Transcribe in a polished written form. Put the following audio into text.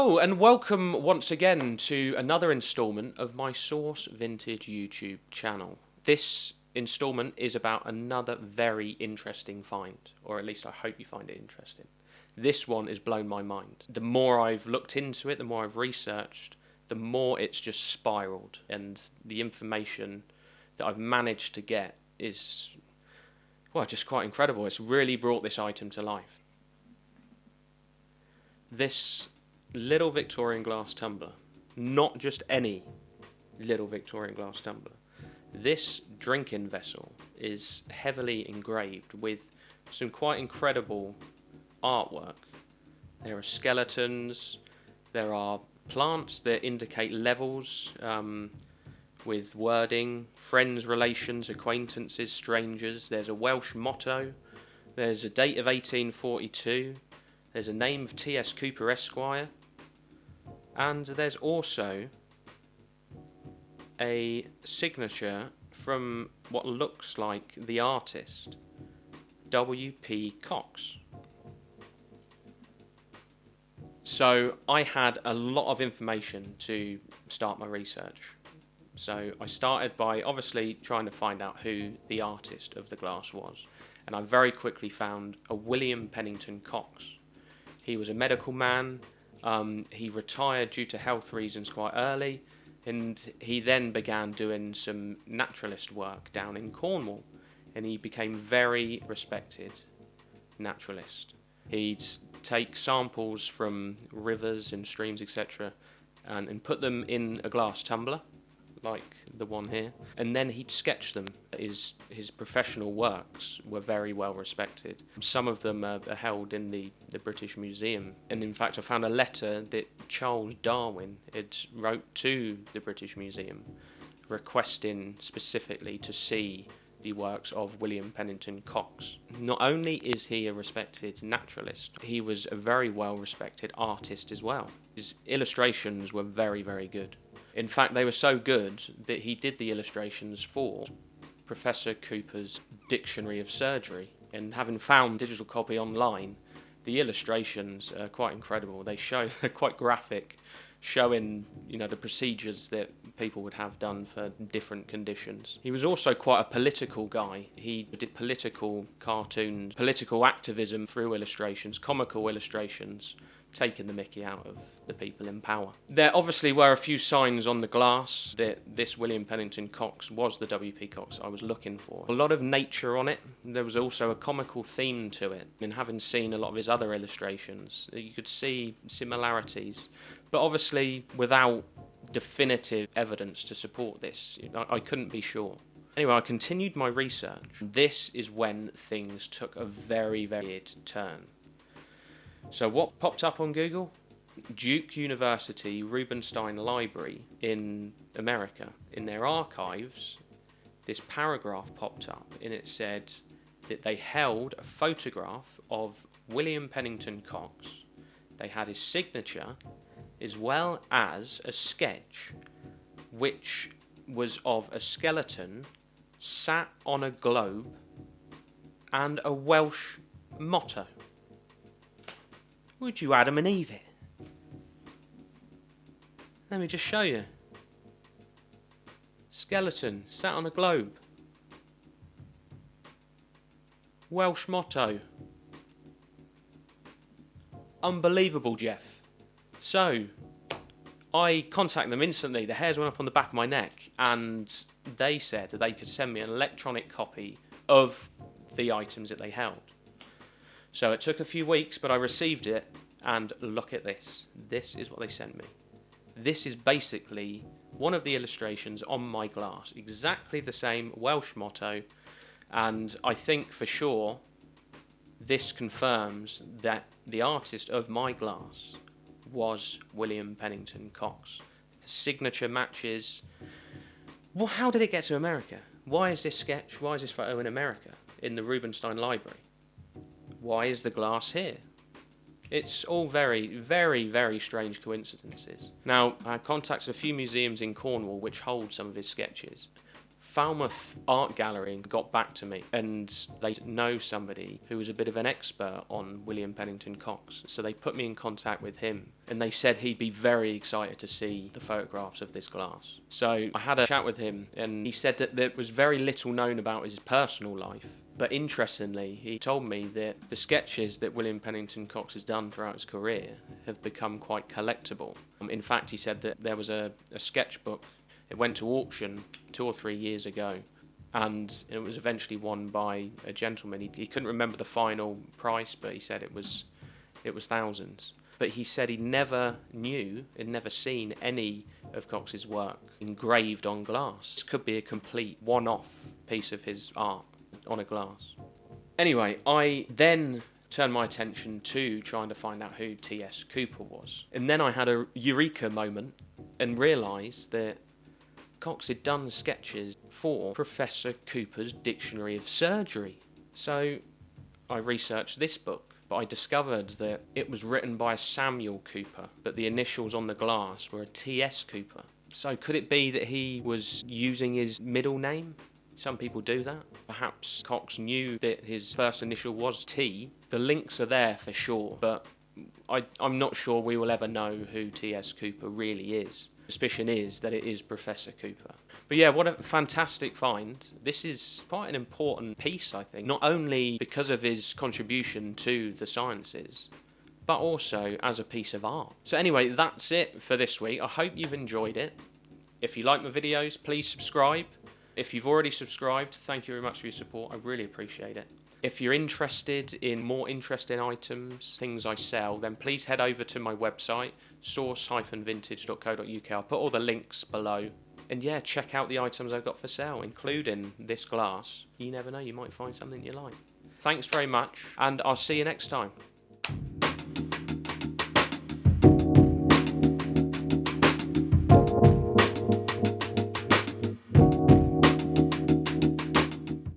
Hello and welcome once again to another instalment of my Source Vintage YouTube channel. This instalment is about another very interesting find, or at least I hope you find it interesting. This one has blown my mind. The more I've looked into it, the more I've researched, the more it's just spiraled, and the information that I've managed to get is, well, just quite incredible. It's really brought this item to life. This little Victorian glass tumbler, not just any little Victorian glass tumbler. This drinking vessel is heavily engraved with some quite incredible artwork. There are skeletons, there are plants that indicate levels with wording, friends, relations, acquaintances, strangers. There's a Welsh motto, there's a date of 1842, there's a name of T.S. Cooper Esquire, and there's also a signature from what looks like the artist, W.P. Cocks. So I had a lot of information to start my research. So I started by obviously trying to find out who the artist of the glass was, and I very quickly found a William Pennington Cocks. He was a medical man. He retired due to health reasons quite early, and he then began doing some naturalist work down in Cornwall, and he became very respected naturalist. He'd take samples from rivers and streams, etc., and put them in a glass tumbler, like the one here, and then he'd sketch them. His professional works were very well respected. Some of them are held in the British Museum, and in fact I found a letter that Charles Darwin had wrote to the British Museum requesting specifically to see the works of William Pennington Cocks. Not only is he a respected naturalist, he was a very well respected artist as well. His illustrations were very, very good. In fact, they were so good that he did the illustrations for Professor Cooper's Dictionary of Surgery. And having found digital copy online, the illustrations are quite incredible. They're quite graphic, showing, the procedures that people would have done for different conditions. He was also quite a political guy. He did political cartoons, political activism through illustrations, comical illustrations, taking the mickey out of the people in power. There obviously were a few signs on the glass that this William Pennington Cocks was the W.P. Cocks I was looking for. A lot of nature on it. There was also a comical theme to it. And having seen a lot of his other illustrations, you could see similarities, but obviously without definitive evidence to support this. I couldn't be sure. Anyway, I continued my research. This is when things took a very, very weird turn. So what popped up on Google? Duke University Rubenstein Library in America. In their archives, this paragraph popped up, and it said that they held a photograph of William Pennington Cocks. They had his signature, as well as a sketch, which was of a skeleton sat on a globe and a Welsh motto. Would you Adam and Eve it? Let me just show you. Skeleton sat on a globe. Welsh motto. Unbelievable, Jeff. So, I contacted them instantly. The hairs went up on the back of my neck, and they said that they could send me an electronic copy of the items that they held. So it took a few weeks, but I received it, and look at this. This is what they sent me. This is basically one of the illustrations on my glass, exactly the same Welsh motto, and I think for sure this confirms that the artist of my glass was William Pennington Cocks. The signature matches. Well, how did it get to America? Why is this sketch, why is this photo in America, in the Rubenstein Library? Why is the glass here? It's all very, very, very strange coincidences. Now, I contacted a few museums in Cornwall which hold some of his sketches. Falmouth Art Gallery got back to me, and they know somebody who was a bit of an expert on William Pennington Cocks, so they put me in contact with him, and they said he'd be very excited to see the photographs of this glass. So I had a chat with him, and he said that there was very little known about his personal life. But interestingly, he told me that the sketches that William Pennington Cocks has done throughout his career have become quite collectible. In fact, he said that there was a sketchbook. It went to auction 2 or 3 years ago, and it was eventually won by a gentleman. He couldn't remember the final price, but he said it was thousands. But he said he never knew, he'd never seen any of Cox's work engraved on glass. This could be a complete one-off piece of his art on a glass. Anyway, I then turned my attention to trying to find out who T.S. Cooper was. And then I had a eureka moment and realised that Cocks had done sketches for Professor Cooper's Dictionary of Surgery. So I researched this book, but I discovered that it was written by a Samuel Cooper, but the initials on the glass were a T.S. Cooper. So could it be that he was using his middle name? Some people do that. Perhaps Cocks knew that his first initial was T. The links are there for sure, but I'm not sure we will ever know who T.S. Cooper really is. Suspicion is that it is Professor Cooper. But yeah, what a fantastic find. This is quite an important piece, I think, not only because of his contribution to the sciences, but also as a piece of art. So anyway, that's it for this week. I hope you've enjoyed it. If you like my videos, please subscribe. If you've already subscribed, thank you very much for your support. I really appreciate it. If you're interested in more interesting items, things I sell, then please head over to my website, source-vintage.co.uk. I'll put all the links below. And yeah, check out the items I've got for sale, including this glass. You never know, you might find something you like. Thanks very much, and I'll see you next time.